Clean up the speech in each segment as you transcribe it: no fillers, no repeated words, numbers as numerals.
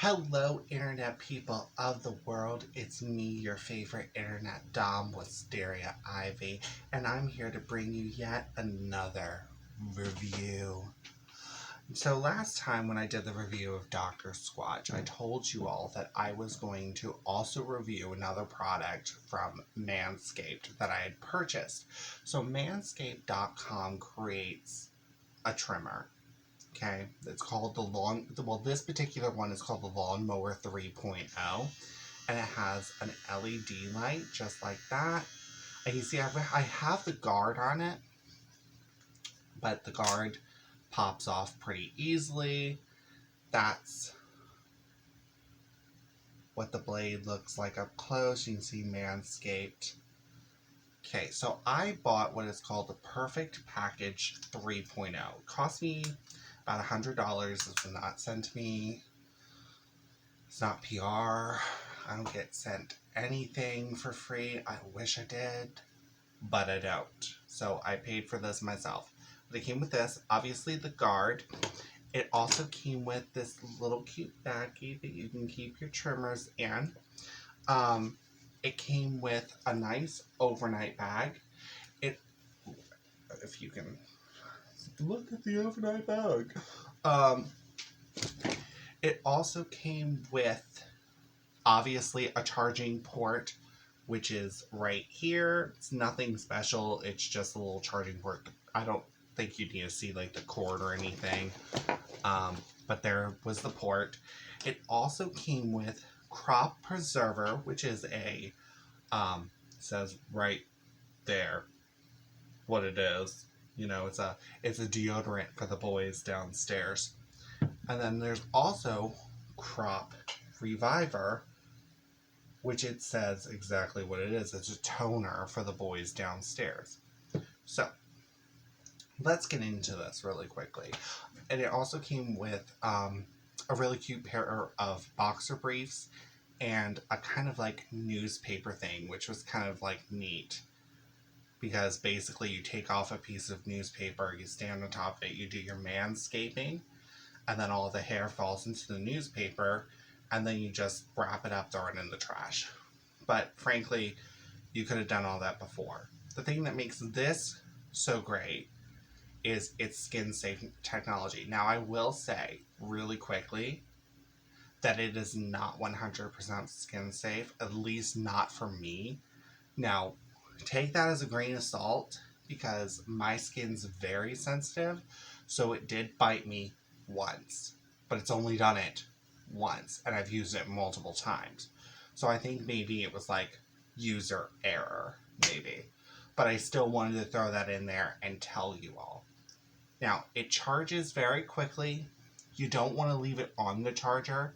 Hello, internet people of the world. It's me, your favorite internet dom, Wisteria Ivy, and I'm here to bring you yet another review. So last time when I did the review of Dr. Squatch, I told you all that I was going to also review another product from Manscaped that I had purchased. So Manscaped.com creates a trimmer. Okay, it's called this particular one is called the Lawnmower 3.0, and it has an LED light just like that. And you see, I have the guard on it, but the guard pops off pretty easily. That's what the blade looks like up close. You can see Manscaped. Okay, so I bought what is called the Perfect Package 3.0. It cost me about $100. It was not sent to me. It's not PR. I don't get sent anything for free. I wish I did, but I don't. So I paid for this myself. But it came with this, obviously the guard. It also came with this little cute baggie that you can keep your trimmers in. It came with a nice overnight bag. If you can look at the overnight bag. It also came with, obviously, a charging port, which is right here. It's nothing special. It's just a little charging port. I don't think you need to see like the cord or anything. But there was the port. It also came with Crop Preserver, which is a, says right there what it is. You know, it's a deodorant for the boys downstairs. And then there's also Crop Reviver, which it says exactly what it is. It's a toner for the boys downstairs. So let's get into this really quickly. And it also came with a really cute pair of boxer briefs and a kind of like newspaper thing, which was kind of like neat. Because basically you take off a piece of newspaper, you stand on top of it, you do your manscaping, and then all the hair falls into the newspaper, and then you just wrap it up, throw it in the trash. But frankly, you could have done all that before. The thing that makes this so great is its skin safe technology. Now, I will say really quickly that it is not 100% skin safe, at least not for me. Now, take that as a grain of salt because my skin's very sensitive, so it did bite me once, but it's only done it once, and I've used it multiple times. So I think maybe it was like user error, maybe. But I still wanted to throw that in there and tell you all. Now, it charges very quickly. You don't want to leave it on the charger.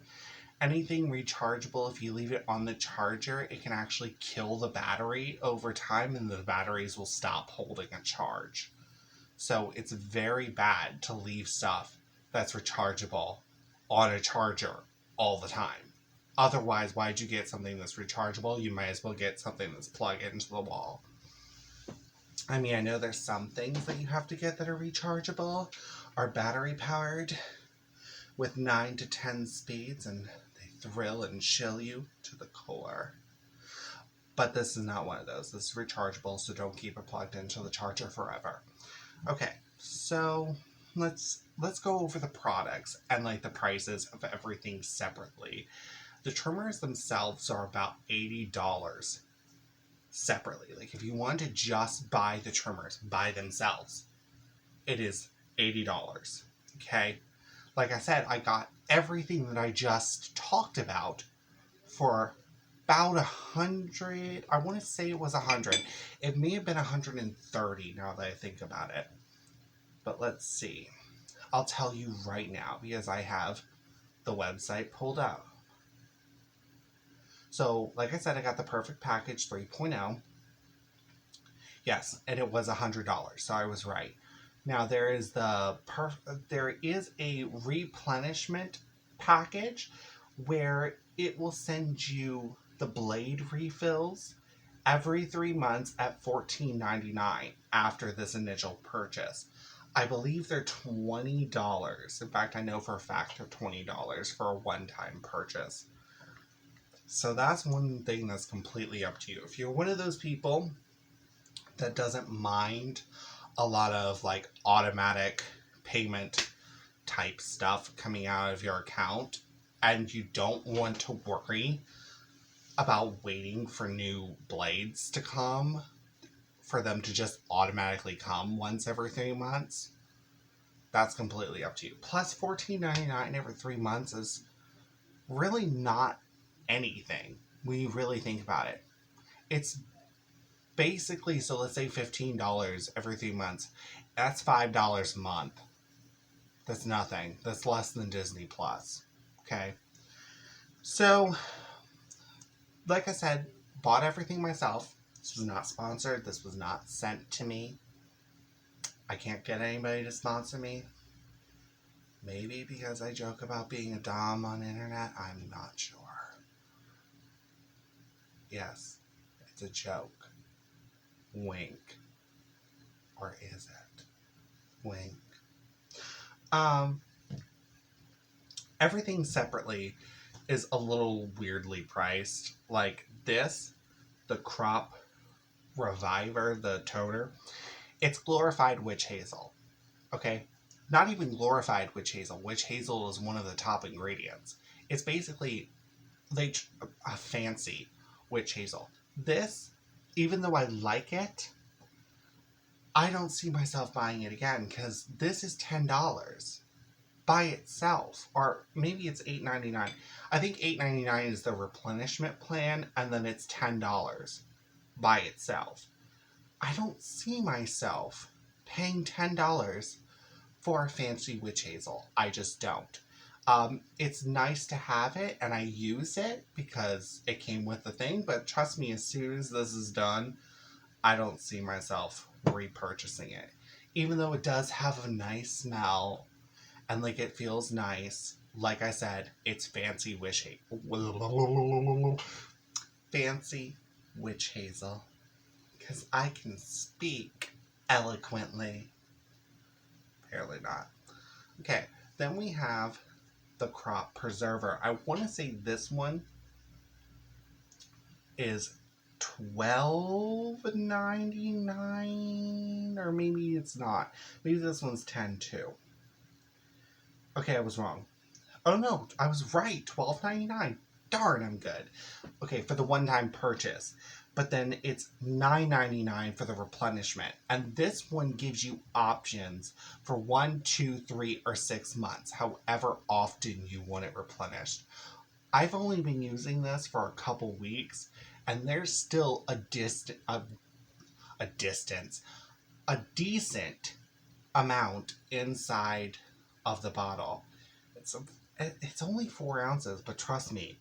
Anything rechargeable, if you leave it on the charger, it can actually kill the battery over time and the batteries will stop holding a charge. So it's very bad to leave stuff that's rechargeable on a charger all the time. Otherwise, why'd you get something that's rechargeable? You might as well get something that's plugged into the wall. I mean, I know there's some things that you have to get that are rechargeable, are battery powered with 9 to 10 speeds, and they thrill and chill you to the core. But this is not one of those. This is rechargeable, so don't keep it plugged into the charger forever. Okay, so let's go over the products and like the prices of everything separately. The trimmers themselves are about $80 separately. Like if you want to just buy the trimmers by themselves, it is $80. Okay? Like I said, I got everything that I just talked about for about 100. I want to say it was 100. It may have been 130 now that I think about it. But let's see. I'll tell you right now because I have the website pulled up. So, like I said, I got the Perfect Package 3.0. Yes, and it was $100, so I was right. Now there is a replenishment package where it will send you the blade refills every 3 months at $14.99 after this initial purchase. I believe they're $20. In fact, I know for a fact they're $20 for a one-time purchase. So that's one thing that's completely up to you. If you're one of those people that doesn't mind a lot of like automatic payment type stuff coming out of your account, and you don't want to worry about waiting for new blades to come, for them to just automatically come once every 3 months, that's completely up to you. Plus $14.99 every 3 months is really not anything when you really think about it. It's basically, so let's say $15 every 3 months. That's $5 a month. That's nothing. That's less than Disney Plus. Okay. So, like I said, bought everything myself. This was not sponsored. This was not sent to me. I can't get anybody to sponsor me. Maybe because I joke about being a dom on the internet. I'm not sure. Yes, it's a joke. Wink. Or is it? Wink. Everything separately is a little weirdly priced. Like this, the Crop Reviver, the toner, it's glorified witch hazel. Okay? Not even glorified witch hazel. Witch hazel is one of the top ingredients. It's basically a fancy witch hazel. This, even though I like it, I don't see myself buying it again because this is $10 by itself, or maybe it's $8.99. I think $8.99 is the replenishment plan, and then it's $10 by itself. I don't see myself paying $10 for a fancy witch hazel. I just don't. It's nice to have it, and I use it because it came with the thing, but trust me, as soon as this is done, I don't see myself repurchasing it. Even though it does have a nice smell, and like it feels nice, like I said, it's fancy witch hazel. Fancy witch hazel. Because I can speak eloquently. Apparently not. Okay, then we have the Crop Preserver. I want to say this one is $12.99, or maybe it's not. Maybe this one's $10 too. Okay, I was wrong. Oh no, I was right. $12.99. Darn, I'm good. Okay, for the one-time purchase. But then it's $9.99 for the replenishment. And this one gives you options for 1, 2, 3, or 6 months, however often you want it replenished. I've only been using this for a couple weeks, and there's still a decent amount inside of the bottle. It's only 4 ounces, but trust me,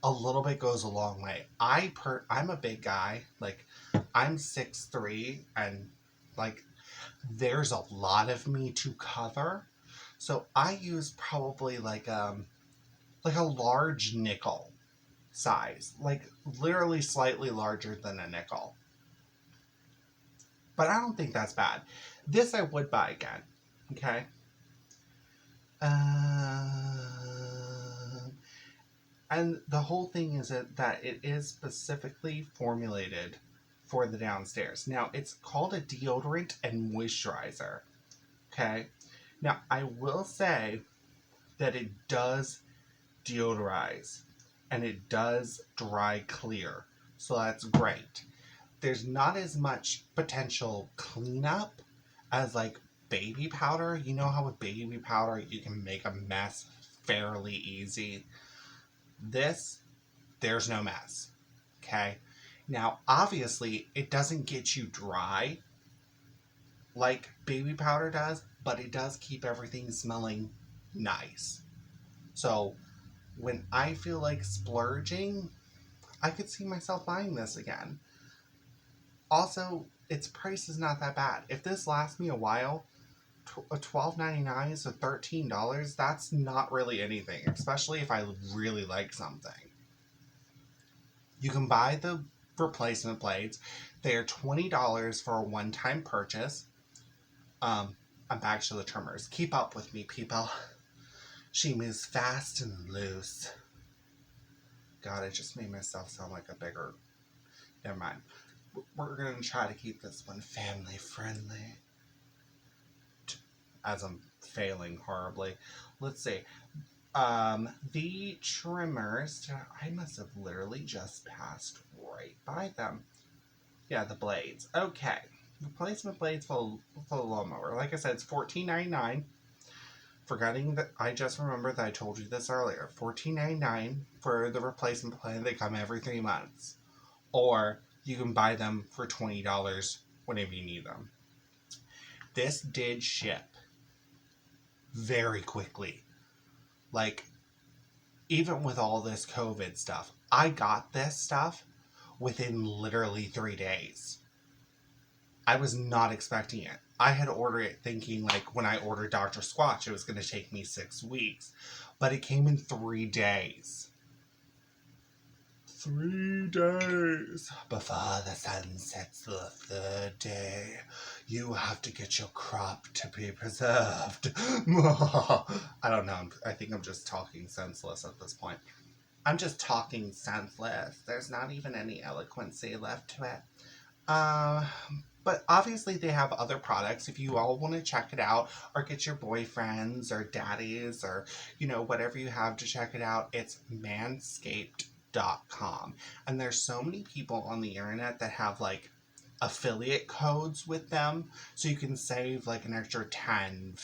a little bit goes a long way. I'm a big guy. Like, I'm 6'3", and like there's a lot of me to cover. So I use probably like a large nickel size, like literally slightly larger than a nickel. But I don't think that's bad. This I would buy again. Okay. And the whole thing is that it is specifically formulated for the downstairs. Now, it's called a deodorant and moisturizer. Okay? Now, I will say that it does deodorize and it does dry clear. So that's great. There's not as much potential cleanup as like baby powder. You know how with baby powder you can make a mess fairly easy. This, there's no mess. Okay? Now, obviously, it doesn't get you dry like baby powder does, but it does keep everything smelling nice. So, when I feel like splurging, I could see myself buying this again. Also, its price is not that bad. If this lasts me a while, $12.99 so $13, that's not really anything, especially if I really like something. You can buy the replacement blades. They are $20 for a one-time purchase. I'm back to the trimmers. Keep up with me, people. She moves fast and loose. God, I just made myself sound like a bigger... Never mind. We're going to try to keep this one family friendly. As I'm failing horribly. Let's see. The trimmers, I must have literally just passed right by them. Yeah, the blades. Okay. Replacement blades for the lawnmower. Like I said, it's $14.99. Forgetting that I just remembered that I told you this earlier. $14.99 for the replacement plan. They come every 3 months. Or you can buy them for $20 whenever you need them. This did ship very quickly. Like, even with all this COVID stuff, I got this stuff within literally 3 days. I was not expecting it. I had ordered it thinking, like, when I ordered Dr. Squatch, it was going to take me 6 weeks. But it came in 3 days. 3 days. Before the sun sets the third day, you have to get your crop to be preserved. I don't know. I think I'm just talking senseless at this point. I'm just talking senseless. There's not even any eloquency left to it. But obviously they have other products if you all want to check it out, or get your boyfriends or daddies or, whatever you have to check it out. It's Manscaped.com. And there's so many people on the internet that have like affiliate codes with them, so you can save like an extra 10,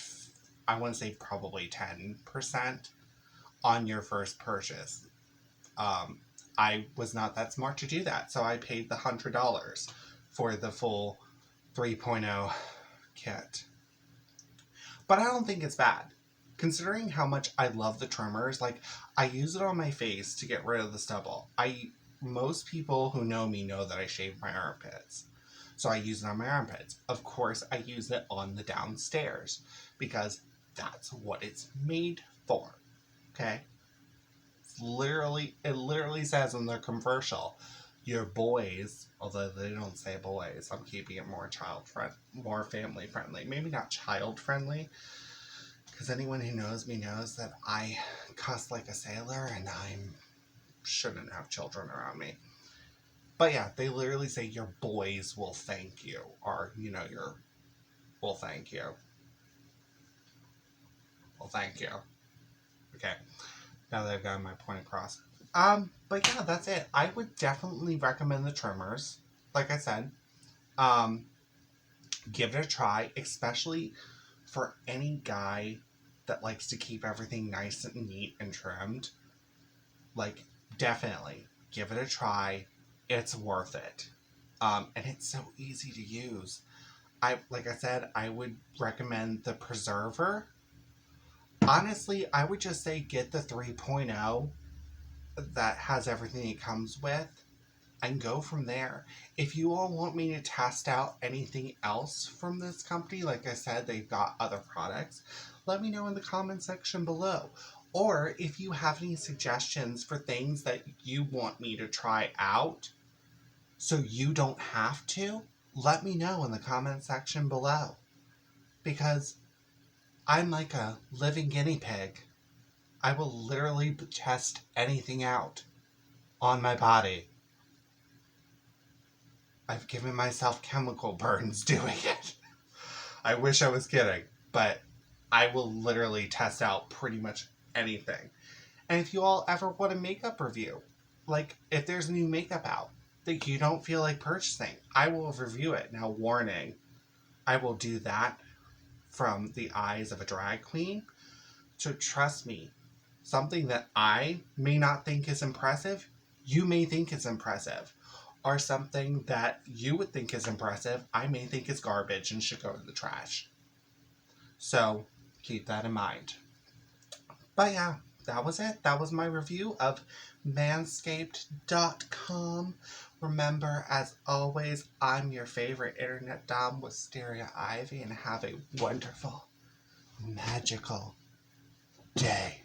I want to say probably 10% on your first purchase. I was not that smart to do that, so I paid the $100 for the full 3.0 kit. But I don't think it's bad. Considering how much I love the trimmers, like, I use it on my face to get rid of the stubble. Most people who know me know that I shave my armpits. So I use it on my armpits. Of course, I use it on the downstairs, because that's what it's made for. Okay? It literally says in the commercial, your boys, although they don't say boys, I'm keeping it more more family friendly. Maybe not child friendly, because anyone who knows me knows that I cuss like a sailor and I shouldn't have children around me. But yeah, they literally say your boys will thank you, or will thank you. Well, thank you. Okay, now that I've gotten my point across. But yeah, that's it. I would definitely recommend the trimmers. Like I said, give it a try, especially for any guy that likes to keep everything nice and neat and trimmed. Like, definitely give it a try. It's worth it. And it's so easy to use. Like I said, I would recommend the Preserver. Honestly, I would just say get the 3.0 that has everything it comes with, and go from there. If you all want me to test out anything else from this company, like I said, they've got other products, let me know in the comment section below. Or if you have any suggestions for things that you want me to try out so you don't have to, let me know in the comment section below. Because I'm like a living guinea pig. I will literally test anything out on my body. I've given myself chemical burns doing it. I wish I was kidding, but I will literally test out pretty much anything. And if you all ever want a makeup review, like if there's new makeup out that you don't feel like purchasing, I will review it. Now, warning, I will do that from the eyes of a drag queen. So trust me, something that I may not think is impressive, you may think is impressive. Or something that you would think is impressive, I may think is garbage and should go in the trash. So keep that in mind. But yeah, that was it. That was my review of Manscaped.com. Remember, as always, I'm your favorite internet dom, Wisteria Ivy, and have a wonderful, magical day.